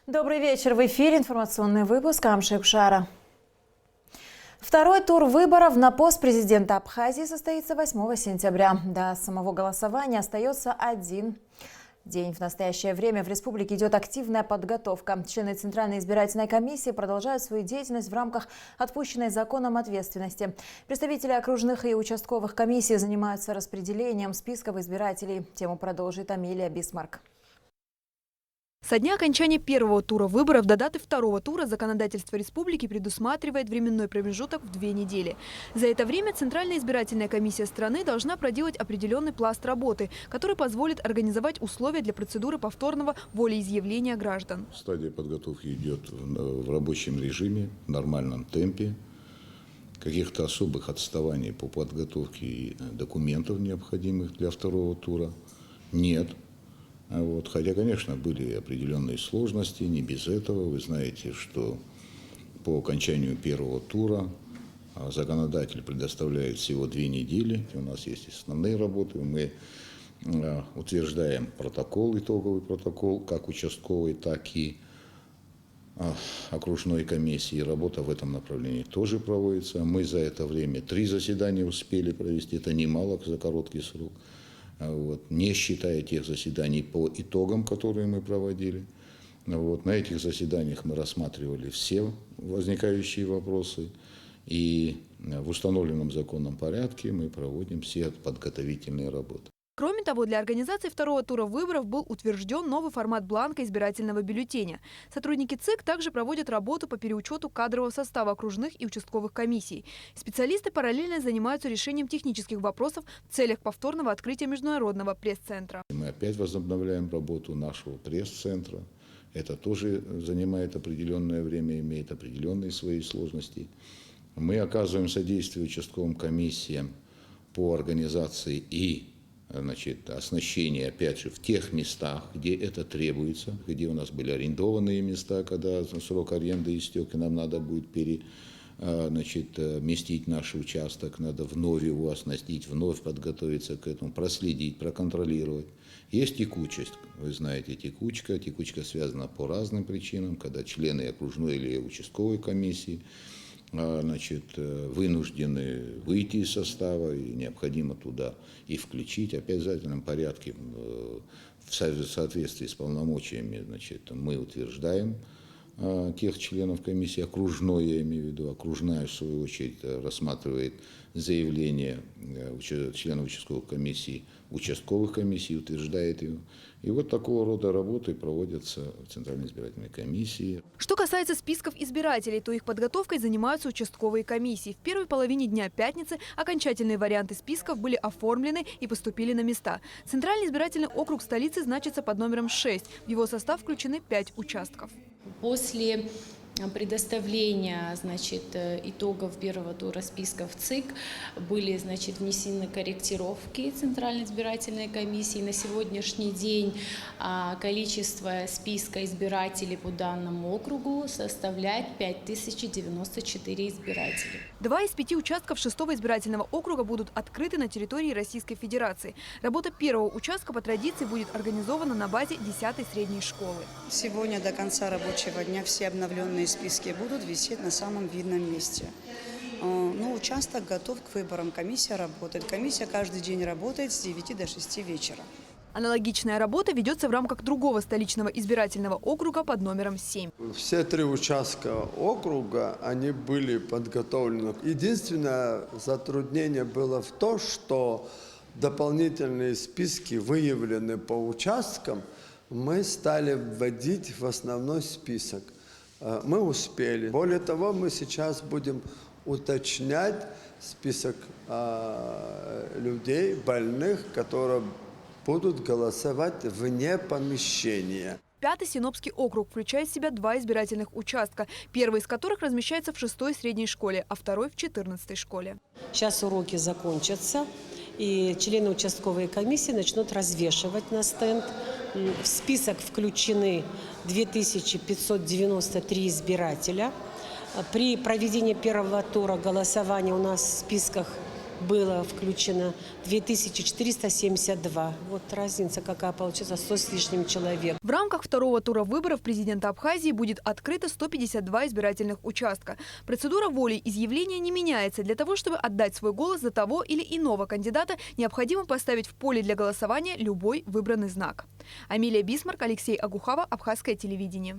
Добрый вечер. В эфире информационный выпуск Амшекшара. Второй тур выборов на пост президента Абхазии состоится 8 сентября. До самого голосования остается один день. В настоящее время в республике идет активная подготовка. Члены Центральной избирательной комиссии продолжают свою деятельность в рамках отпущенной законом ответственности. Представители окружных и участковых комиссий занимаются распределением списков избирателей. Тему продолжит Амелия Бисмарк. Со дня окончания первого тура выборов до даты второго тура законодательство республики предусматривает временной промежуток в 2 недели. За это время Центральная избирательная комиссия страны должна проделать определенный пласт работы, который позволит организовать условия для процедуры повторного волеизъявления граждан. Стадия подготовки идет в рабочем режиме, в нормальном темпе. Каких-то особых отставаний по подготовке документов, необходимых для второго тура, нет. Хотя, конечно, были определенные сложности, не без этого. Вы знаете, что по окончанию первого тура законодатель предоставляет всего 2 недели. У нас есть основные работы. Мы утверждаем протокол, итоговый протокол, как участковый, так и окружной комиссии. Работа в этом направлении тоже проводится. Мы за это время 3 заседания успели провести. Это немало за короткий срок. Не считая тех заседаний по итогам, которые мы проводили. На этих заседаниях мы рассматривали все возникающие вопросы. И в установленном законном порядке мы проводим все подготовительные работы. Кроме того, для организации второго тура выборов был утвержден новый формат бланка избирательного бюллетеня. Сотрудники ЦИК также проводят работу по переучету кадрового состава окружных и участковых комиссий. Специалисты параллельно занимаются решением технических вопросов в целях повторного открытия международного пресс-центра. Мы опять возобновляем работу нашего пресс-центра. Это тоже занимает определенное время, имеет определенные свои сложности. Мы оказываем содействие участковым комиссиям по организации и оснащение, опять же, в тех местах, где это требуется, где у нас были арендованные места, когда срок аренды истек, и нам надо будет вместить наш участок, надо вновь его оснастить, вновь подготовиться к этому, проследить, проконтролировать. Есть текучесть, вы знаете, текучка связана по разным причинам, когда члены окружной или участковой комиссии вынуждены выйти из состава, и необходимо туда и включить. Опять в обязательном порядке, в соответствии с полномочиями, мы утверждаем тех членов комиссии, окружной, я имею в виду, окружная, в свою очередь, рассматривает заявление членов участковых комиссий, участковых комиссий, утверждает его. И такого рода работы проводятся в Центральной избирательной комиссии. Что касается списков избирателей, то их подготовкой занимаются участковые комиссии. В первой половине дня пятницы окончательные варианты списков были оформлены и поступили на места. Центральный избирательный округ столицы значится под номером 6. В его состав включены 5 участков. После предоставления итогов первого тура списков ЦИК были внесены корректировки Центральной избирательной комиссии. На сегодняшний день количество списка избирателей по данному округу составляет 5094 избирателя. 2 из 5 участков 6-го избирательного округа будут открыты на территории Российской Федерации. Работа первого участка по традиции будет организована на базе 10-й средней школы. Сегодня до конца рабочего дня все обновленные списки будут висеть на самом видном месте. Участок готов к выборам, комиссия работает. Комиссия каждый день работает с 9 до 6 вечера. Аналогичная работа ведется в рамках другого столичного избирательного округа под номером 7. Все 3 участка округа, они были подготовлены. Единственное затруднение было в том, что дополнительные списки, выявленные по участкам, мы стали вводить в основной список. Мы успели. Более того, мы сейчас будем уточнять список людей, больных, которые будут голосовать вне помещения. 5-й Синопский округ включает в себя 2 избирательных участка, первый из которых размещается в 6-й средней школе, а второй в 14-й школе. Сейчас уроки закончатся, и члены участковой комиссии начнут развешивать на стенд. В список включены 2593 избирателя. При проведении первого тура голосования у нас в списках было включено 2472. Вот разница какая получится, 100 с лишним человек. В рамках второго тура выборов президента Абхазии будет открыто 152 избирательных участка. Процедура волеизъявления не меняется. Для того, чтобы отдать свой голос за того или иного кандидата, необходимо поставить в поле для голосования любой выбранный знак. Амилия Бисмарк, Алексей Агухава, Абхазское телевидение.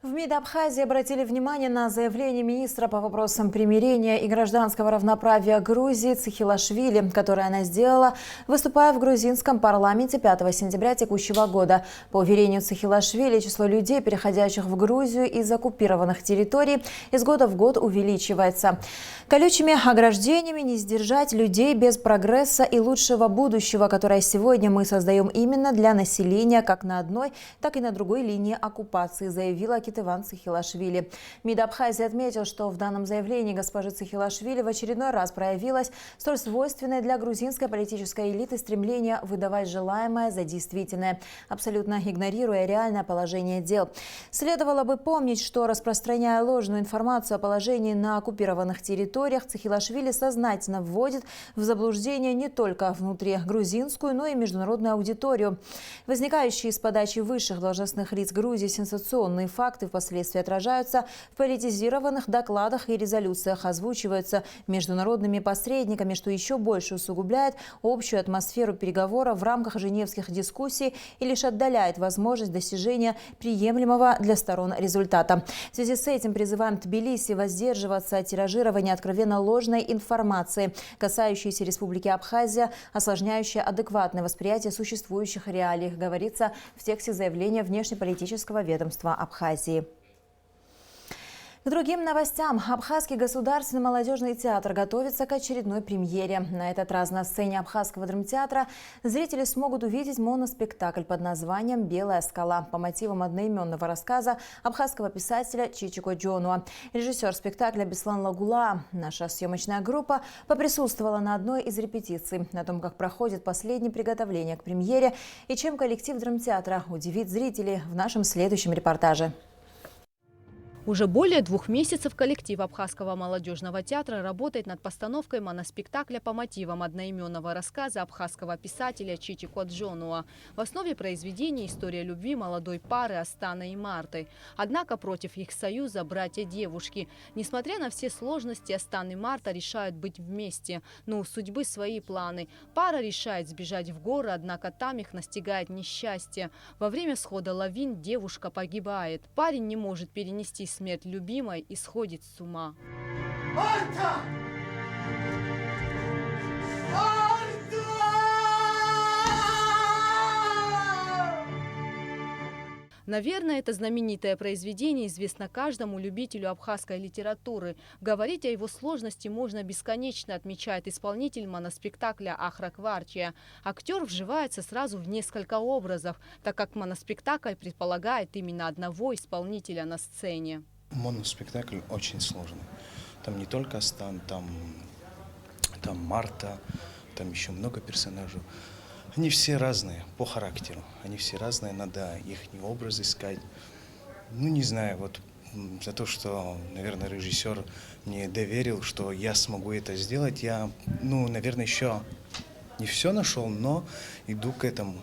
В МИД Абхазии обратили внимание на заявление министра по вопросам примирения и гражданского равноправия Грузии Цихилашвили, которое она сделала, выступая в грузинском парламенте 5 сентября текущего года. По уверению Цихилашвили, число людей, переходящих в Грузию из оккупированных территорий, из года в год увеличивается. Колючими ограждениями не сдержать людей без прогресса и лучшего будущего, которое сегодня мы создаем именно для населения как на одной, так и на другой линии оккупации, заявила Иван Цихилашвили. МИД Абхазии отметил, что в данном заявлении госпожи Цихилашвили в очередной раз проявилось столь свойственное для грузинской политической элиты стремление выдавать желаемое за действительное, абсолютно игнорируя реальное положение дел. Следовало бы помнить, что, распространяя ложную информацию о положении на оккупированных территориях, Цихилашвили сознательно вводит в заблуждение не только внутригрузинскую, но и международную аудиторию. Возникающие из подачи высших должностных лиц Грузии сенсационные факты впоследствии отражаются в политизированных докладах и резолюциях, озвучиваются международными посредниками, что еще больше усугубляет общую атмосферу переговоров в рамках женевских дискуссий и лишь отдаляет возможность достижения приемлемого для сторон результата. В связи с этим призываем Тбилиси воздерживаться от тиражирования откровенно ложной информации, касающейся Республики Абхазия, осложняющей адекватное восприятие существующих реалий, говорится в тексте заявления внешнеполитического ведомства Абхазии. К другим новостям. Абхазский государственный молодежный театр готовится к очередной премьере. На этот раз на сцене Абхазского драмтеатра зрители смогут увидеть моноспектакль под названием «Белая скала» по мотивам одноименного рассказа абхазского писателя Чичико Джонуа. Режиссер спектакля Беслан Лагула. Наша съемочная группа поприсутствовала на одной из репетиций о том, как проходит последнее приготовление к премьере и чем коллектив драмтеатра удивит зрителей в нашем следующем репортаже. Уже более 2 месяцев коллектив Абхазского молодежного театра работает над постановкой моноспектакля по мотивам одноименного рассказа абхазского писателя Чичико Джонуа. В основе произведения история любви молодой пары Астана и Марты. Однако против их союза братья-девушки. Несмотря на все сложности, Астан и Марта решают быть вместе, но у судьбы свои планы. Пара решает сбежать в горы, однако там их настигает несчастье. Во время схода лавин девушка погибает. Парень не может перенести смерть любимой и сходит с ума. Марта! Марта! Наверное, это знаменитое произведение известно каждому любителю абхазской литературы. Говорить о его сложности можно бесконечно, отмечает исполнитель моноспектакля Ахрак Варчия. Актер вживается сразу в несколько образов, так как моноспектакль предполагает именно одного исполнителя на сцене. Моноспектакль очень сложный. Там не только Астан, там Марта, там еще много персонажей. Они все разные по характеру, они все разные, надо их образ искать. Ну, не знаю, вот за то, что, наверное, режиссер мне доверил, что я смогу это сделать, я, наверное, еще не все нашел, но иду к этому.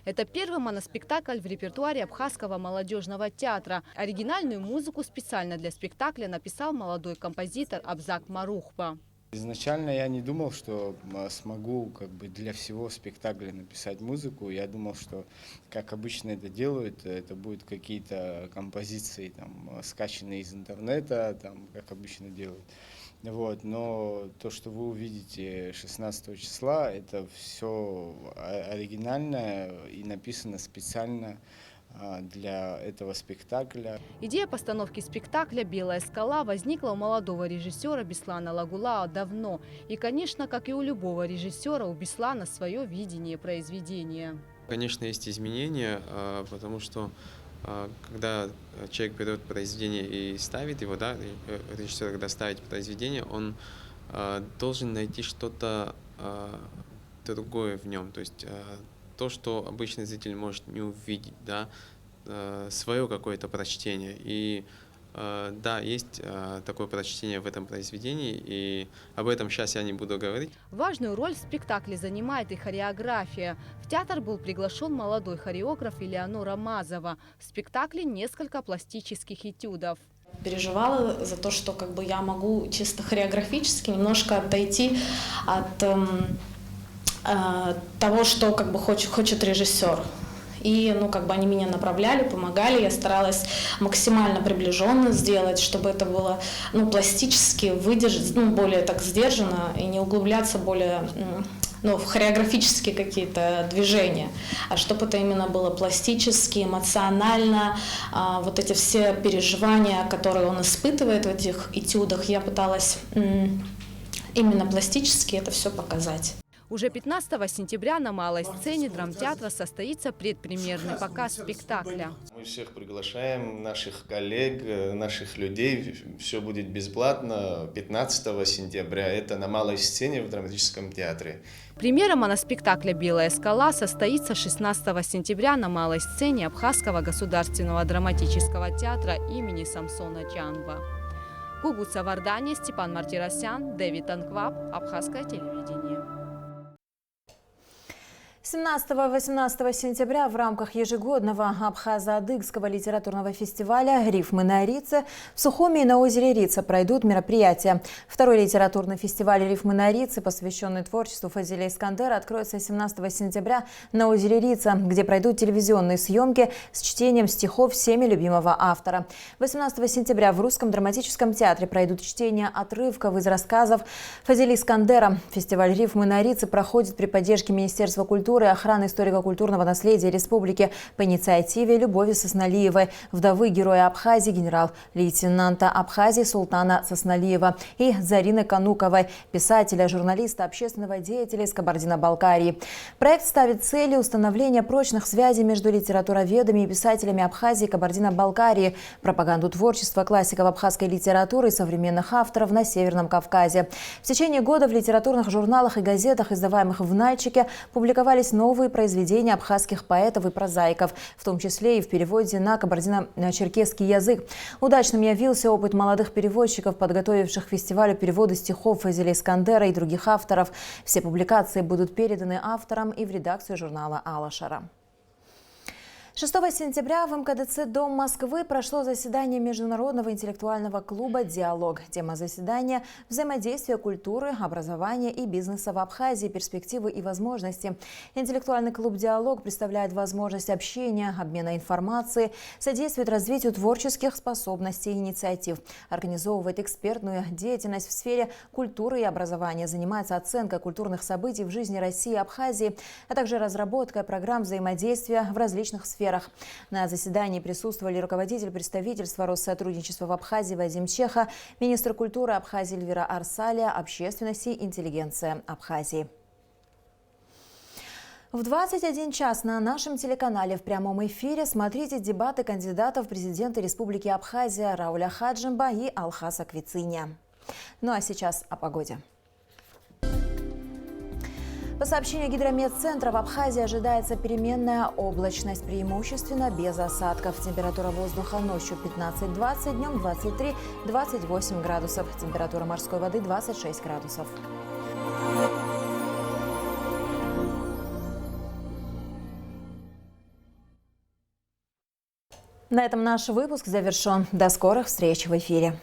Это первый моноспектакль в репертуаре Абхазского молодежного театра. Оригинальную музыку специально для спектакля написал молодой композитор Абзак Марухпа. Изначально я не думал, что смогу для всего спектакля написать музыку. Я думал, что, как обычно это делают, это будут какие-то композиции, скачанные из интернета, как обычно делают. Вот. Но то, что вы увидите 16 числа, это все оригинальное и написано специально для этого спектакля. Идея постановки спектакля «Белая скала» возникла у молодого режиссера Беслана Лагулаа давно. И, конечно, как и у любого режиссера, у Беслана свое видение произведения. Конечно, есть изменения, потому что когда человек берет произведение и ставит его, режиссер, когда ставит произведение, он должен найти что-то другое в нем. То есть то, что обычный зритель может не увидеть, свое какое-то прочтение. И да, есть такое прочтение в этом произведении, и об этом сейчас я не буду говорить. Важную роль в спектакле занимает и хореография. В театр был приглашен молодой хореограф Элеонора Мазова. В спектакле несколько пластических этюдов. Переживала за то, что как бы я могу чисто хореографически немножко отойти от того, что как бы хочет режиссер. И как бы они меня направляли, помогали, я старалась максимально приближенно сделать, чтобы это было пластически выдержать, более так сдержанно и не углубляться более в хореографические какие-то движения, а чтобы это именно было пластически, эмоционально, вот эти все переживания, которые он испытывает в этих этюдах, я пыталась именно пластически это все показать. Уже 15 сентября на малой сцене драмтеатра состоится предпремьерный показ спектакля. Мы всех приглашаем, наших коллег, наших людей. Все будет бесплатно 15 сентября. Это на малой сцене в драматическом театре. Премьера моноспектакля «Белая скала» состоится 16 сентября на малой сцене Абхазского государственного драматического театра имени Самсона Чанба. Гугуца Вардания, Степан Мартиросян, Дэвид Анкваб, Абхазское телевидение. 17-18 сентября в рамках ежегодного абхазо-адыгского литературного фестиваля «Рифмы на Рице» в Сухуми и на озере Рица пройдут мероприятия. Второй литературный фестиваль «Рифмы на Рице», посвященный творчеству Фазиля Искандера, откроется 17 сентября на озере Рица, где пройдут телевизионные съемки с чтением стихов всеми любимого автора. 18 сентября в Русском драматическом театре пройдут чтения отрывков из рассказов Фазиля Искандера. Фестиваль «Рифмы на Рице» проходит при поддержке Министерства культуры и охраны историко-культурного наследия республики по инициативе Любови Сосналиевой, вдовы героя Абхазии генерал-лейтенанта Абхазии Султана Сосналиева, и Зарины Кануковой, писателя, журналиста, общественного деятеля из Кабардино-Балкарии. Проект ставит целью установления прочных связей между литературоведами и писателями Абхазии и Кабардино-Балкарии, пропаганду творчества классиков абхазской литературы и современных авторов на Северном Кавказе. В течение года в литературных журналах и газетах, издаваемых в Нальчике, публиковались новые произведения абхазских поэтов и прозаиков, в том числе и в переводе на кабардино-черкесский язык. Удачным явился опыт молодых переводчиков, подготовивших к фестивалю переводы стихов Фазиля Искандера и других авторов. Все публикации будут переданы авторам и в редакцию журнала «Алашара». 6 сентября в МКДЦ «Дом Москвы» прошло заседание Международного интеллектуального клуба «Диалог». Тема заседания – взаимодействие культуры, образования и бизнеса в Абхазии, перспективы и возможности. Интеллектуальный клуб «Диалог» представляет возможность общения, обмена информацией, содействует развитию творческих способностей и инициатив, организовывает экспертную деятельность в сфере культуры и образования, занимается оценкой культурных событий в жизни России и Абхазии, а также разработкой программ взаимодействия в различных сферах. На заседании присутствовали руководитель представительства Россотрудничества в Абхазии Вадим Чеха, министр культуры Абхазии Эльвира Арсалия, общественности и интеллигенция Абхазии. В 21 час на нашем телеканале в прямом эфире смотрите дебаты кандидатов в президенты Республики Абхазия Рауля Хаджимба и Алхаса Квициня. Ну а сейчас о погоде. По сообщению Гидрометцентра, в Абхазии ожидается переменная облачность, преимущественно без осадков. Температура воздуха ночью 15-20, днем 23-28 градусов. Температура морской воды 26 градусов. На этом наш выпуск завершен. До скорых встреч в эфире.